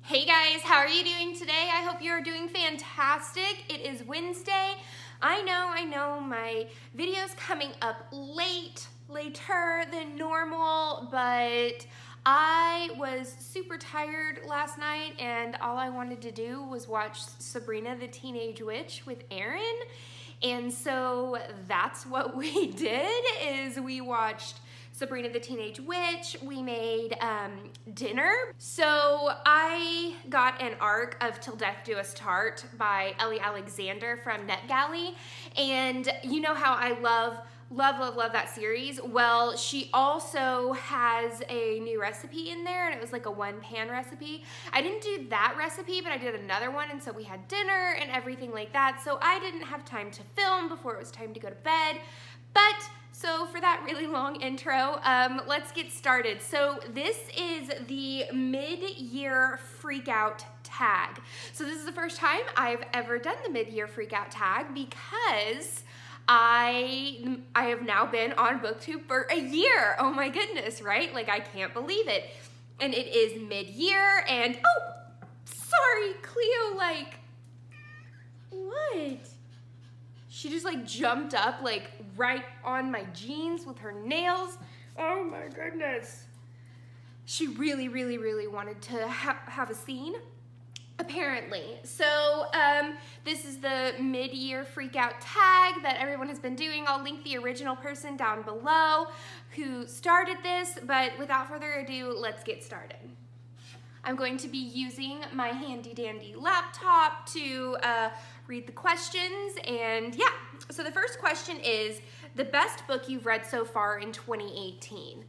Hey guys, how are you doing today? I hope you're doing fantastic. It is Wednesday. I know, my video's coming up later than normal, but I was super tired last night and all I wanted to do was watch Sabrina the Teenage Witch with Aaron. And so that's what we did, is we watched Sabrina the Teenage Witch. We made dinner. So I got an arc of Till Death Do Us Part by Ellie Alexander from NetGalley. And you know how I love that series. Well, she also has a new recipe in there, and it was like a one-pan recipe. I didn't do that recipe, but I did another one, and so we had dinner and everything like that. So I didn't have time to film before it was time to go to bed. But so for that really long intro, let's get started. So this is the mid-year freakout tag. So this is the first time I've ever done the mid-year freakout tag because I have now been on BookTube for a year. Oh my goodness, right? Like, I can't believe it. And it is mid-year, and oh, sorry, Cleo, like, what? She just like jumped up like right on my jeans with her nails. Oh my goodness. She really wanted to have a scene, apparently. So this is the mid-year freakout tag that everyone has been doing. I'll link the original person down below who started this, but without further ado, let's get started. I'm going to be using my handy dandy laptop to read the questions, and yeah. So the first question is, the best book you've read so far in 2018.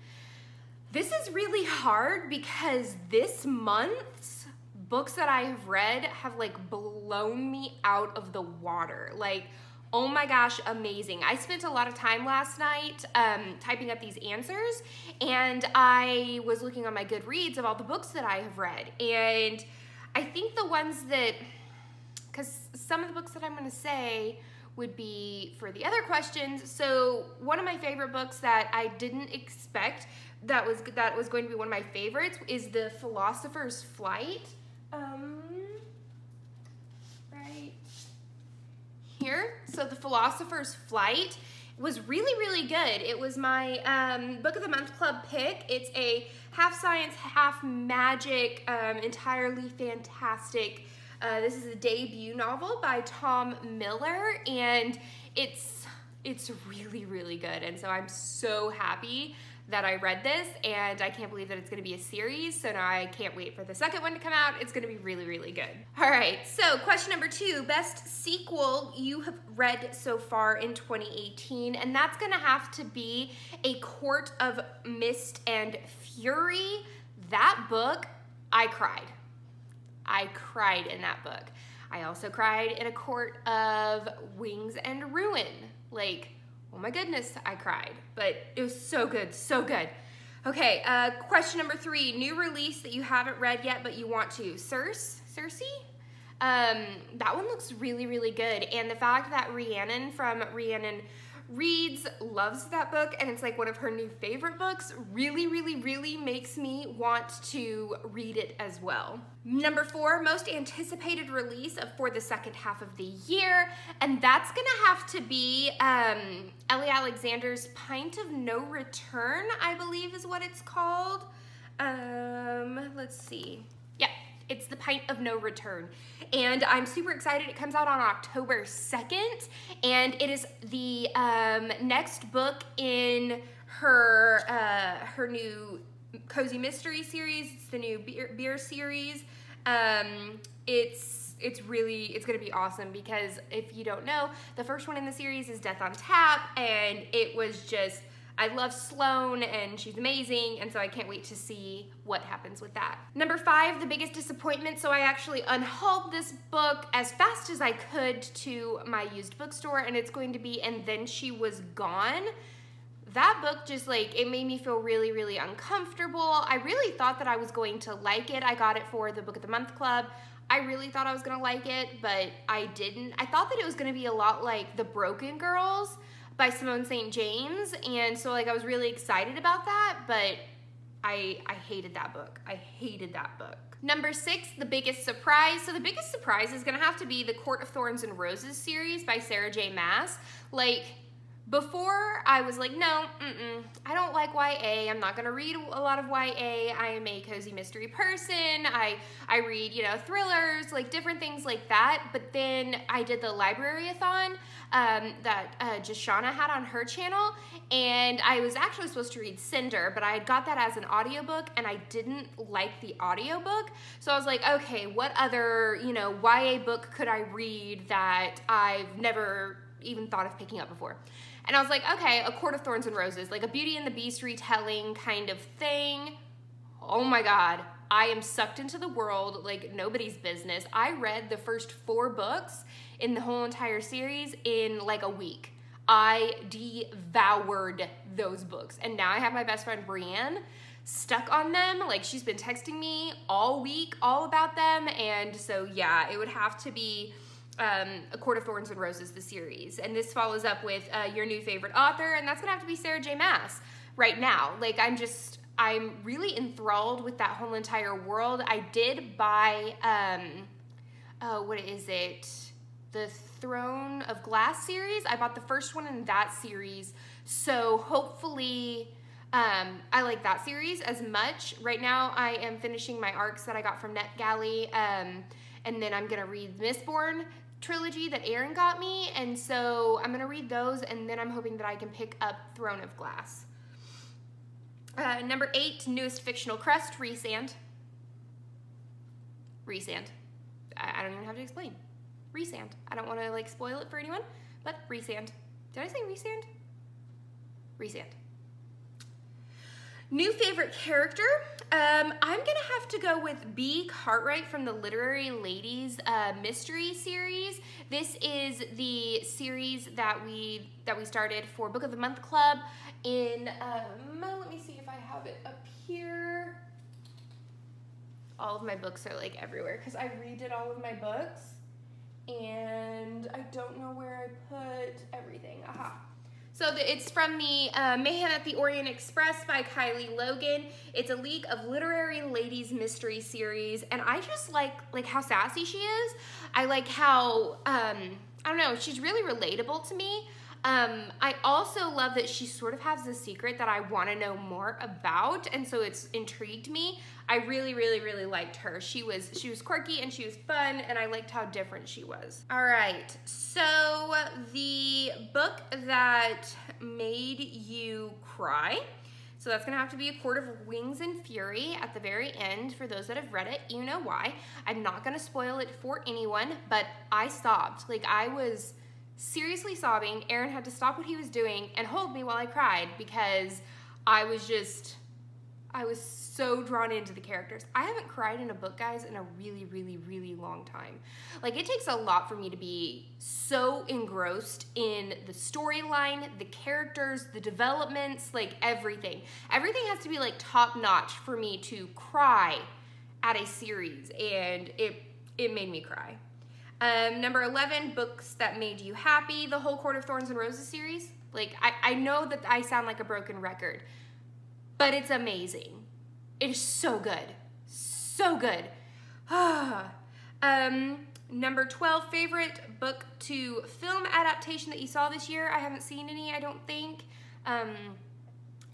This is really hard because this month's books that I have read have like blown me out of the water. Like, oh my gosh, amazing. I spent a lot of time last night typing up these answers, and I was looking on my Goodreads of all the books that I have read. And I think the ones that, because some of the books that I'm gonna say would be for the other questions. So one of my favorite books that I didn't expect that was going to be one of my favorites is The Philosopher's Flight. Right here. So The Philosopher's Flight was really good. It was my Book of the Month Club pick. It's a half science, half magic, entirely fantastic. This is a debut novel by Tom Miller, and it's really good. And so I'm so happy that I read this, and I can't believe that it's gonna be a series, so now I can't wait for the second one to come out. It's gonna be really good. All right, so question number 2, best sequel you have read so far in 2018, and that's gonna have to be A Court of Mist and Fury. That book, I cried. I cried in that book. I also cried in A Court of Wings and Ruin. Like, oh my goodness, I cried, but it was so good, so good. Okay, question number 3, new release that you haven't read yet, but you want to. Circe? That one looks really good, and the fact that Rhiannon from Rhiannon Reads loves that book, and it's like one of her new favorite books, really makes me want to read it as well. Number 4, most anticipated release for the second half of the year, and that's gonna have to be Ellie Alexander's Pint of No Return, I believe is what it's called. Let's see. Yeah, it's The Pint of No Return. And I'm super excited. It comes out on October 2nd, and it is the next book in her her new Cozy Mystery series. It's the new beer series. It's gonna be awesome because if you don't know, the first one in the series is Death on Tap, and it was just, I love Sloane and she's amazing, and so I can't wait to see what happens with that. Number 5, the biggest disappointment. So I actually unhauled this book as fast as I could to my used bookstore, and it's going to be And Then She Was Gone. That book just like, it made me feel really uncomfortable. I really thought that I was going to like it. I got it for the Book of the Month Club. I really thought I was gonna like it, but I didn't. I thought that it was gonna be a lot like The Broken Girls by Simone St. James, and so like I was really excited about that, but I hated that book. I hated that book. Number 6, The Biggest Surprise. So The Biggest Surprise is gonna have to be the Court of Thorns and Roses series by Sarah J. Maas. Like, before I was like, no, I don't like YA. I'm not gonna read a lot of YA. I am a cozy mystery person. I read, you know, thrillers, like different things like that. But then I did the library-a-thon that Jashana had on her channel, and I was actually supposed to read Cinder, but I had got that as an audiobook and I didn't like the audiobook. So I was like, okay, what other, you know, YA book could I read that I've never even thought of picking up before? And I was like, okay, A Court of Thorns and Roses, like a Beauty and the Beast retelling kind of thing. Oh my God, I am sucked into the world like nobody's business. I read the first 4 books in the whole entire series in like a week. I devoured those books. And now I have my best friend Brienne stuck on them. Like, she's been texting me all week all about them. And so yeah, it would have to be A Court of Thorns and Roses, the series. And this follows up with your new favorite author, and that's gonna have to be Sarah J. Maas right now. Like, I'm really enthralled with that whole entire world. I did buy, what is it? The Throne of Glass series. I bought the first one in that series. So hopefully, I like that series as much. Right now, I am finishing my arcs that I got from NetGalley, and then I'm gonna read Mistborn trilogy that Aaron got me, and so I'm gonna read those, and then I'm hoping that I can pick up Throne of Glass. Number 8, newest fictional crust, Rhysand. Rhysand. I don't even have to explain. Rhysand. I don't want to like spoil it for anyone, but Rhysand. Did I say Rhysand? Rhysand. New favorite character. I'm gonna have to go with B. Cartwright from the Literary Ladies mystery series. This is the series that we started for Book of the Month Club in, let me see if I have it up here. All of my books are like everywhere because I redid all of my books and I don't know where I put everything. Aha. So it's from the Mayhem at the Orient Express by Kylie Logan. It's a League of Literary Ladies mystery series, and I just like how sassy she is. I like how, I don't know, she's really relatable to me. I also love that she sort of has a secret that I want to know more about, and so it's intrigued me. I really, really, really liked her. She was quirky and she was fun, and I liked how different she was. All right, so the book that made you cry. So that's gonna have to be A Court of Wings and Fury at the very end. For those that have read it, you know why. I'm not gonna spoil it for anyone, but I sobbed. Like, I was seriously sobbing. Aaron had to stop what he was doing and hold me while I cried because I was so drawn into the characters. I haven't cried in a book, guys, in a really, really, really long time. Like, it takes a lot for me to be so engrossed in the storyline, the characters, the developments, like everything. Everything has to be like top notch for me to cry at a series, and it made me cry. Number 11, books that made you happy. The whole Court of Thorns and Roses series. Like, I know that I sound like a broken record, but it's amazing. It is so good. So good. Number 12, favorite book to film adaptation that you saw this year. I haven't seen any, I don't think.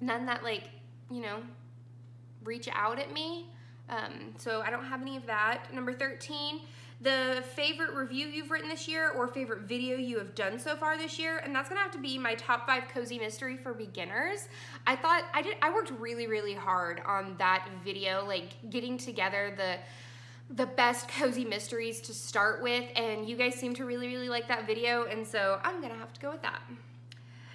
None that, like, you know, reach out at me. So I don't have any of that. Number 13, the favorite review you've written this year or favorite video you have done so far this year, and that's gonna have to be my top 5 cozy mystery for beginners. I worked really, really hard on that video, like getting together the best cozy mysteries to start with, and you guys seem to really, really like that video, and so I'm gonna have to go with that.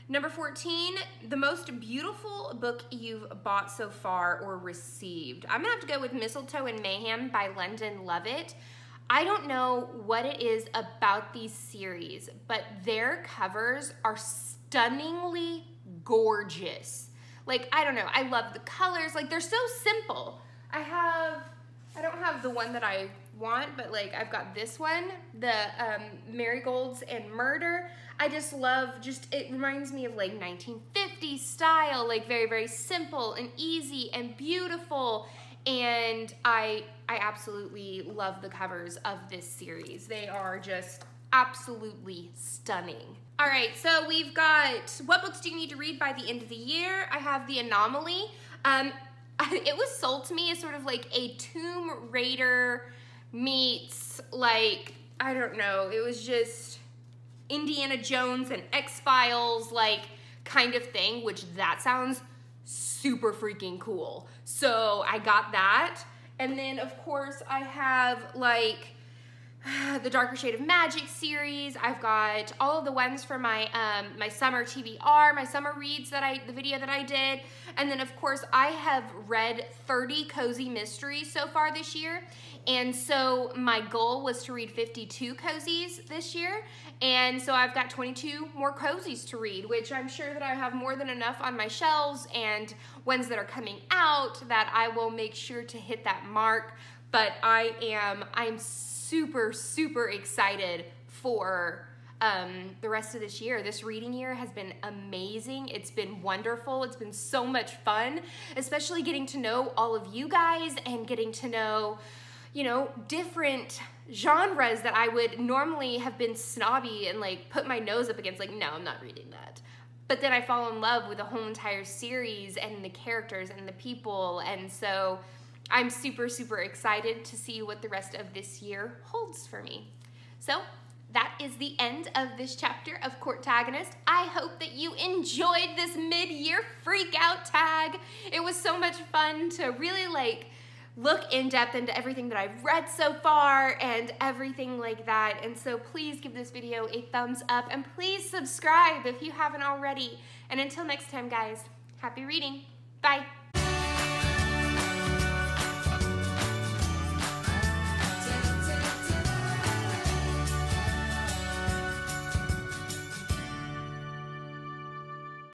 Number 14, the most beautiful book you've bought so far or received. I'm gonna have to go with Mistletoe and Mayhem by London Lovett. I don't know what it is about these series, but their covers are stunningly gorgeous. Like, I don't know, I love the colors. Like, they're so simple. I don't have the one that I want, but like I've got this one, the Marigolds and Murder. I just love, it reminds me of like 1950s style, like very, very simple and easy and beautiful. And I absolutely love the covers of this series. They are just absolutely stunning. All right, so we've got what books do you need to read by the end of the year? I have The Anomaly. It was sold to me as sort of like a Tomb Raider meets like, I don't know, it was just Indiana Jones and X-Files like kind of thing, which that sounds super freaking cool. So I got that. And then of course I have like the Darker Shade of Magic series. I've got all of the ones for my my summer TBR, my summer reads the video that I did. And then of course I have read 30 cozy mysteries so far this year. And so my goal was to read 52 cozies this year. And so I've got 22 more cozies to read, which I'm sure that I have more than enough on my shelves, and ones that are coming out that I will make sure to hit that mark. But I'm super, super excited for the rest of this year. This reading year has been amazing. It's been wonderful. It's been so much fun, especially getting to know all of you guys and getting to know, you know, different genres that I would normally have been snobby and like put my nose up against, like, no, I'm not reading that. But then I fall in love with the whole entire series and the characters and the people, and so I'm super, super excited to see what the rest of this year holds for me. So that is the end of this chapter of Courtagonist. I hope that you enjoyed this mid-year freak out tag. It was so much fun to really like look in depth into everything that I've read so far and everything like that. And so please give this video a thumbs up and please subscribe if you haven't already. And until next time, guys, happy reading. Bye.